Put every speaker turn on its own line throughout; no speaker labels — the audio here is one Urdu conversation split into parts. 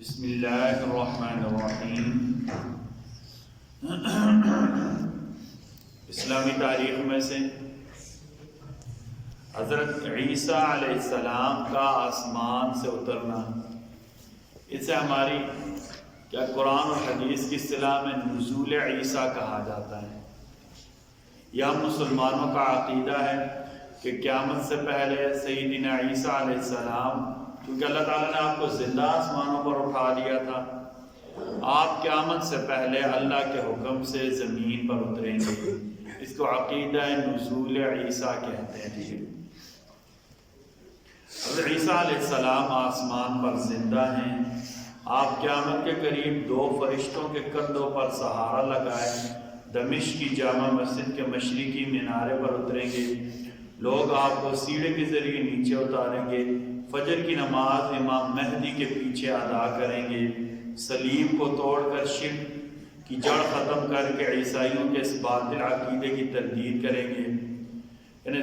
بسم اللہ الرحمن الرحیم۔ اسلامی تاریخ میں سے حضرت عیسیٰ علیہ السلام کا آسمان سے اترنا، اسے ہماری کیا قرآن اور حدیث کی اصطلاح میں نزول عیسیٰ کہا جاتا ہے۔ یہ ہم مسلمانوں کا عقیدہ ہے کہ قیامت سے پہلے سیدنا عیسیٰ علیہ السلام، کیونکہ اللہ تعالیٰ نے آپ کو زندہ آسمانوں پر اٹھا دیا تھا، آپ قیامت سے پہلے اللہ کے حکم سے زمین پر اتریں گے۔ اس کو عقیدہ نزول عیسیٰ کہتے ہیں۔ حضرت عیسیٰ علیہ السلام آسمان پر زندہ ہیں۔ آپ قیامت کے قریب دو فرشتوں کے کندھوں پر سہارا لگائے دمشق کی جامع مسجد کے مشرقی مینارے پر اتریں گے۔ لوگ آپ کو سیڑھے کے ذریعے نیچے اتاریں گے۔ فجر کی نماز امام مہدی کے پیچھے ادا کریں گے۔ صلیب کو توڑ کر شرک کی جڑ ختم کر کے عیسائیوں کے اس باطل عقیدے کی تردید کریں گے۔ یعنی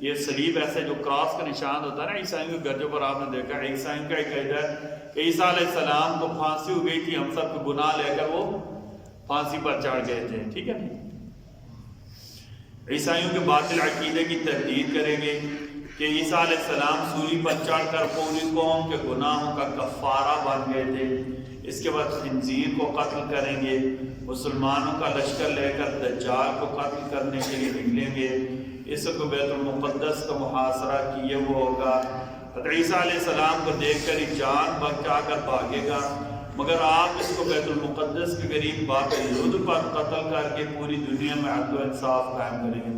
یہ صلیب ایسے جو کراس کا نشان ہوتا ہے نا، عیسائیوں کے گھروں پر آپ نے دیکھا، عیسائیوں کا ایک عقیدہ ہے کہ عیسیٰ علیہ السلام کو پھانسی ہو گئی تھی، ہم سب کو گناہ لے کر وہ پھانسی پر چڑھ گئے تھے، ٹھیک ہے۔ عیسائیوں کے باطل عقیدے کی تردید کریں گے کہ عیسیٰ علیہ السلام سولی پر چڑھ کر پوری قوم کے گناہوں کا کفارہ بن گئے تھے۔ اس کے بعد خنزیر کو قتل کریں گے۔ مسلمانوں کا لشکر لے کر دجال کو قتل کرنے کے لیے نکلیں گے۔ اس کو بیت المقدس کا محاصرہ کیے وہ ہوگا۔ حضرت عیسیٰ علیہ السلام کو دیکھ کر ہی جان بچا کر بھاگے گا، مگر آپ اس کو بیت المقدس کے قریب باب لد پر قتل کر کے پوری دنیا میں عدل و انصاف قائم کریں گے۔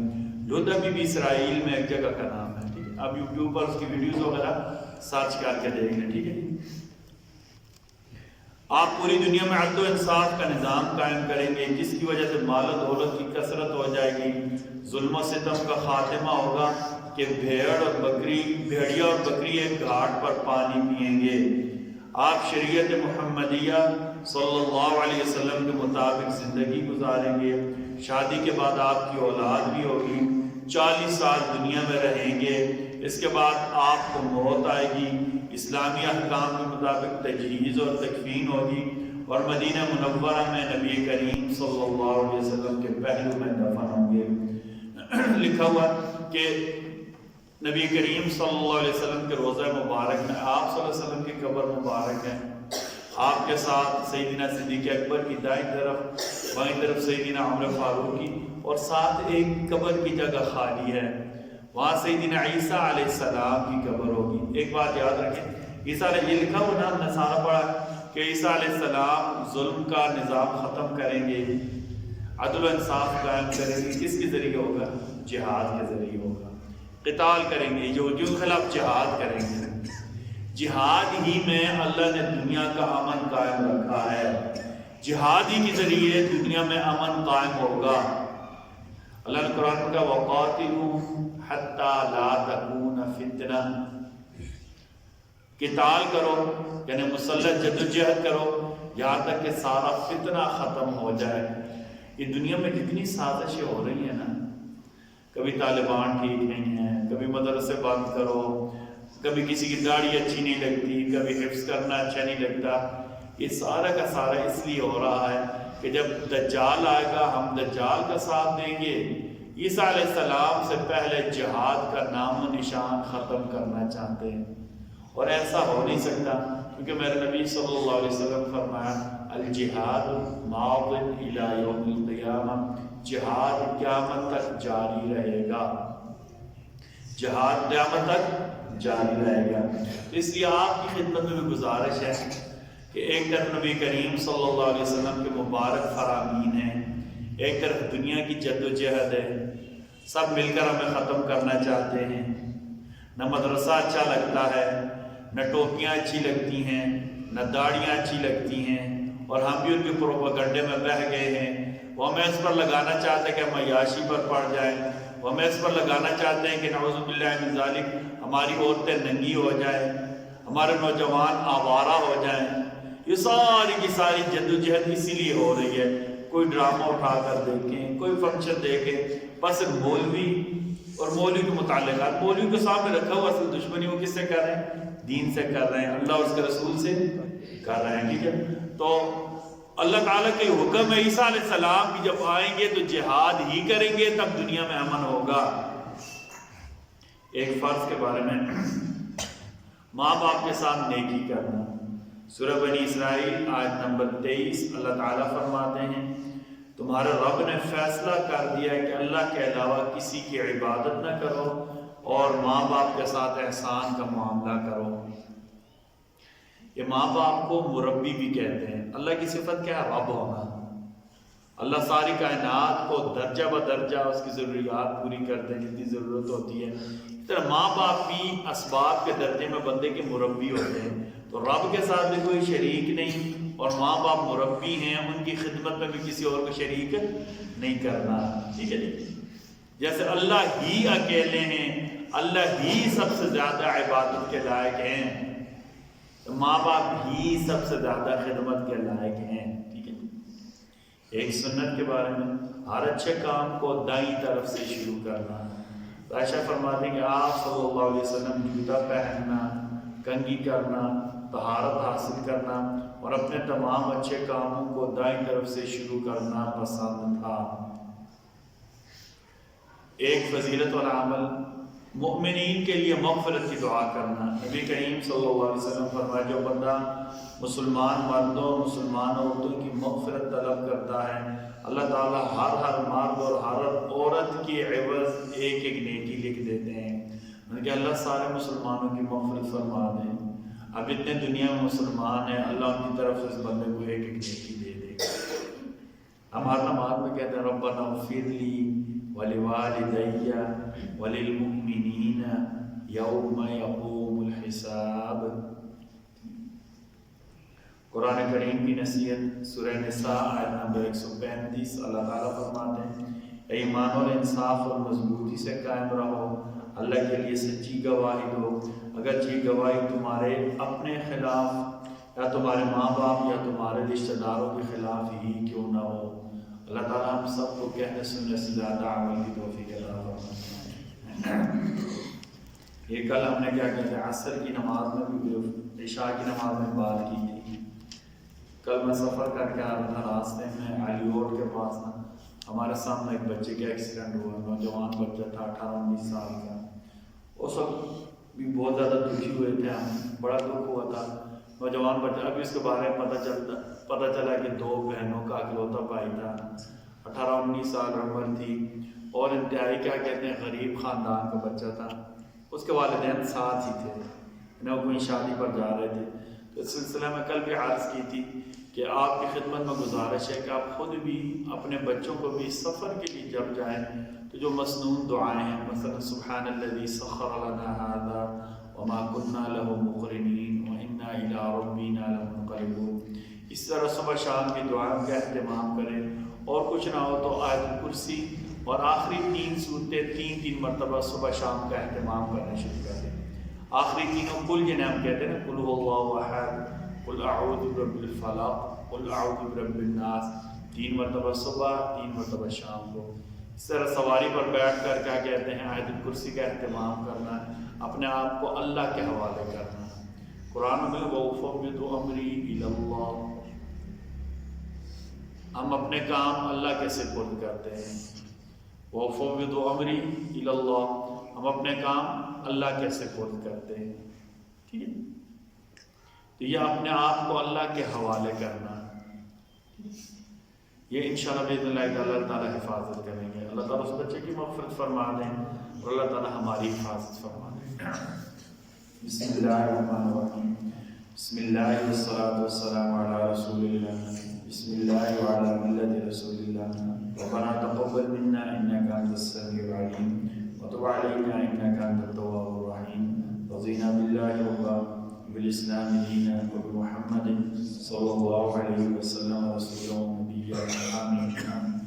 لد ابھی بھی اسرائیل میں ایک جگہ کا نام ہے، ٹھیک ہے۔ اب یوٹیوب پر اس کی ویڈیوز وغیرہ سرچ کر کے دیکھ لیں، ٹھیک ہے۔ آپ پوری دنیا میں عدل و انصاف کا نظام قائم کریں گے، جس کی وجہ سے مال و دولت کی کثرت ہو جائے گی۔ ظلم و ستم کا خاتمہ ہوگا کہ بھیڑیا اور بکری ایک گھاٹ پر پانی پئیں گے۔ آپ شریعت محمدیہ صلی اللہ علیہ وسلم کے مطابق زندگی گزاریں گے۔ شادی کے بعد آپ کی اولاد بھی ہوگی، 40 سال دنیا میں رہیں گے۔ اس کے بعد آپ کو موت آئے گی، اسلامی احکام کے مطابق تجہیز اور تکفین ہوگی، اور مدینہ منورہ میں نبی کریم صلی اللہ علیہ وسلم کے پہلو میں دفن ہوں گے۔ لکھا ہوا کہ نبی کریم صلی اللہ علیہ وسلم کے روضہ مبارک میں آپ صلی اللہ علیہ وسلم کی قبر مبارک ہے۔ آپ کے ساتھ سیدنا صدیق اکبر کی دائیں طرف، بائیں طرف سیدنا عمر فاروق کی، اور ساتھ ایک قبر کی جگہ خالی ہے، وہاں سیدنا عیسیٰ علیہ السلام کی قبر ہوگی۔ ایک بات یاد رکھیں، عیسیٰ علیہ، یہ لکھا ہوا نا نصارہ پڑھا کہ عیسیٰ علیہ السلام ظلم کا نظام ختم کریں گے، عدل و انصاف قائم کریں گے۔ کس کے ذریعے ہوگا؟ جہاد کے ذریعے ہوگا۔ قتال کریں گے، جو خلاف جہاد کریں گے۔ جہاد ہی میں اللہ نے دنیا کا امن قائم رکھا ہے، جہاد ہی کے ذریعے دنیا میں امن قائم ہوگا۔ اللہ نے قرآن میں کہا وَقَاتِلُوا حَتَّى لَا تَكُونَ فِتْنَةٌ، قتال کرو یعنی مسلح جدوجہد کرو یہاں تک کہ سارا فتنہ ختم ہو جائے۔ یہ دنیا میں جتنی سازشیں ہو رہی ہیں نا، کبھی طالبان ٹھیک نہیں ہے، کبھی مدرسے بند کرو، کبھی کسی کی داڑھی اچھی نہیں لگتی، کبھی حفظ کرنا اچھا نہیں لگتا، یہ سارا کا سارا اس لیے ہو رہا ہے کہ جب دجال آئے گا ہم دجال کا ساتھ دیں گے۔ عیسیٰ علیہ السلام سے پہلے جہاد کا نام و نشان ختم کرنا چاہتے ہیں، اور ایسا ہو نہیں سکتا، کیونکہ میرے نبی صلی اللہ علیہ وسلم فرمایا الجہاد ماض الی یوم القیامہ، جہاد قیامت تک جاری رہے گا، جہاد قیامت تک جاری رہے گا۔ اس لیے آپ کی خدمت میں بھی گزارش ہے کہ ایک طرف نبی کریم صلی اللہ علیہ وسلم کے مبارک فرامین ہیں، ایک طرف دنیا کی جد و جہد ہے، سب مل کر ہمیں ختم کرنا چاہتے ہیں۔ نہ مدرسہ اچھا لگتا ہے، نہ ٹوپیاں اچھی لگتی ہیں، نہ داڑیاں اچھی لگتی ہیں، اور ہم بھی ان کے پروپیگنڈے میں بہہ گئے ہیں۔ وہ ہمیں اس پر لگانا چاہتے ہیں کہ ہم عیاشی پر پڑ جائیں، وہ ہمیں اس پر لگانا چاہتے ہیں کہ نعوذ باللہ من ذالک ہماری عورتیں ننگی ہو جائیں، ہمارے نوجوان آوارہ ہو جائیں۔ یہ ساری کی ساری جدوجہد اسی لیے ہو رہی ہے۔ کوئی ڈرامہ اٹھا کر دیکھیں، کوئی فنکشن دیکھیں، بس مولوی اور مولوی کے متعلقات مولوی کے سامنے رکھا ہوا، اصل دشمنی وہ کس سے کر رہے ہیں؟ دین سے کر رہے ہیں، اللہ اور اس کے رسول سے کر رہے ہیں. ٹھیک ہے، تو اللہ تعالیٰ کے حکم ہے عیسیٰ علیہ السلام بھی جب آئیں گے تو جہاد ہی کریں گے تب دنیا میں امن ہوگا. ایک فرض کے بارے میں، ماں باپ کے ساتھ نیکی کرنا. سورہ بنی اسرائیل آیت نمبر 23 اللہ تعالیٰ فرماتے ہیں تمہارے رب نے فیصلہ کر دیا ہے کہ اللہ کے علاوہ کسی کی عبادت نہ کرو اور ماں باپ کے ساتھ احسان کا معاملہ کرو. یہ ماں باپ کو مربی بھی کہتے ہیں. اللہ کی صفت کیا ہے؟ رب ہونا. اللہ ساری کائنات کو درجہ بدرجہ اس کی ضروریات پوری کرتے ہیں جتنی ضرورت ہوتی ہے. اس طرح ماں باپ بھی اسباب کے درجے میں بندے کے مربی ہوتے ہیں. تو رب کے ساتھ بھی کوئی شریک نہیں اور ماں باپ مربی ہیں، ان کی خدمت میں بھی کسی اور کو شریک نہیں کرنا. ٹھیک ہے جی، جیسے اللہ ہی اکیلے ہیں، اللہ ہی سب سے زیادہ عبادت کے لائق ہیں، تو ماں باپ ہی سب سے زیادہ خدمت کے لائق ہیں. ٹھیک ہے، ایک سنت کے بارے میں، ہر اچھے کام کو دائیں طرف سے شروع کرنا. عائشہ فرماتے ہیں کہ آپ صلی اللہ علیہ وسلم جوتا پہننا، کنگھی کرنا، طہارت حاصل کرنا اور اپنے تمام اچھے کاموں کو دائیں طرف سے شروع کرنا پسند تھا. ایک فضیلت والا عمل مؤمنین کے لیے مغفرت کی دعا کرنا. نبی کریم صلی اللہ علیہ وسلم فرمایا جو بندہ مسلمان مردوں مسلمان عورتوں کی مغفرت طلب کرتا ہے، اللہ تعالیٰ ہر مرد اور ہر عورت کی عوض ایک ایک نیکی لکھ دیتے ہیں. کہ اللہ سارے مسلمانوں کی مغفرت فرما دیں. اب اتنے دنیا میں مسلمان ہیں، اللہ ان کی طرف سے اس بندے کو ایک ایک نیکی دے دے گا. ہم ہر نماز میں کہتے ہیں ربنا اغفر لی ولوالدی وللمؤمنین یوم یقوم الحساب. قرآن کریم کی نصیحت سورہ نساء آیت نمبر 135 اللہ تعالیٰ فرماتے ہیں اے ایمان اور انصاف اور مضبوطی سے قائم رہو، اللہ کے لیے سچی گواہی دو، اگرچہ گواہی تمہارے اپنے خلاف یا تمہارے ماں باپ یا تمہارے رشتہ داروں کے خلاف ہی کیوں نہ ہو. اللہ تعالیٰ ہم سب کو کہنے سننے سے زیادہ عمل کی توفیق عطا فرمائے. یہ کل ہم نے کیا کہتے ہیں عصر کی نماز میں بھی عشاء کی نماز میں بات کی تھی. کل میں سفر کر کے آ رہا تھا، راستے میں علی روڈ کے پاس نا ہمارے سامنے ایک بچے کا ایکسیڈنٹ ہوا. نوجوان بچہ تھا 18-19 سال کا. اس وقت بھی بہت زیادہ دکھی ہوئے تھے ہم، بڑا دکھ ہوا تھا. نوجوان بچہ، ابھی اس کے بارے میں پتہ چلا کہ 2 بہنوں کا اکلوتا بھائی تھا، 18-19 سال عمر تھی اور انتہائی کیا کہتے ہیں غریب خاندان کا بچہ تھا. اس کے والدین ساتھ ہی تھے، وہ کوئی شادی پر جا رہے تھے. تو اس سلسلے میں کل بھی عرض کی تھی کہ آپ کی خدمت میں گزارش ہے کہ آپ خود بھی اپنے بچوں کو بھی سفر کے لیے جب جائیں تو جو مسنون دعائیں ہیں، مثلا سبحان الذی سخر لنا ھذا وما كنا له مقرنین وإنا إلی ربنا لمنقلبون، اس طرح صبح شام کی دعائیں کا اہتمام کریں. اور کچھ نہ ہو تو آیت الکرسی اور آخری 3 صورتیں 3 مرتبہ صبح شام کا اہتمام کرنا شروع کر دیں. آخری تینوں کل جنہیں ہم کہتے ہیں نا، قل هو اللہ احد، قل اعوذ برب الفلق، قل اعوذ برب الناس، 3 مرتبہ صبح 3 مرتبہ شام کو. اس طرح سواری پر بیٹھ کر کیا کہتے ہیں آیت الکرسی کا اہتمام کرنا ہے، اپنے آپ کو اللہ کے حوالے کرنا. قرآن میں وَأُفَوِّضُ أَمْرِي إِلَى اللَّهِ، ہم اپنے کام اللہ کے سپرد کرتے ہیں. وَأُفَوِّضُ أَمْرِي إِلَى اللَّهِ، ہم اپنے کام اللہ کے سپرد کرتے ہیں. ٹھیک ہے، تو یہ اپنے آپ کو اللہ کے حوالے کرنا، یہ انشاءاللہ بإذن اللہ تعالیٰ حفاظت کریں گے. اللہ تعالیٰ اس بچے کی مغفرت فرما دیں اور اللہ تعالیٰ ہماری حفاظت فرما دیں. بسم اللہ الرحمن الرحیم. بسم اللہ والصلاة والسلام علی رسول اللہ. بسم اللہ وعلی ملت رسول اللہ. ربنا تقبل منا انک انت السمیع العلیم وتب علینا انک انت التواب الرحیم. رضینا باللہ ربا بالاسلام دینا وبمحمد صلی اللہ علیہ وسلم رسولا ونبیا. آمین.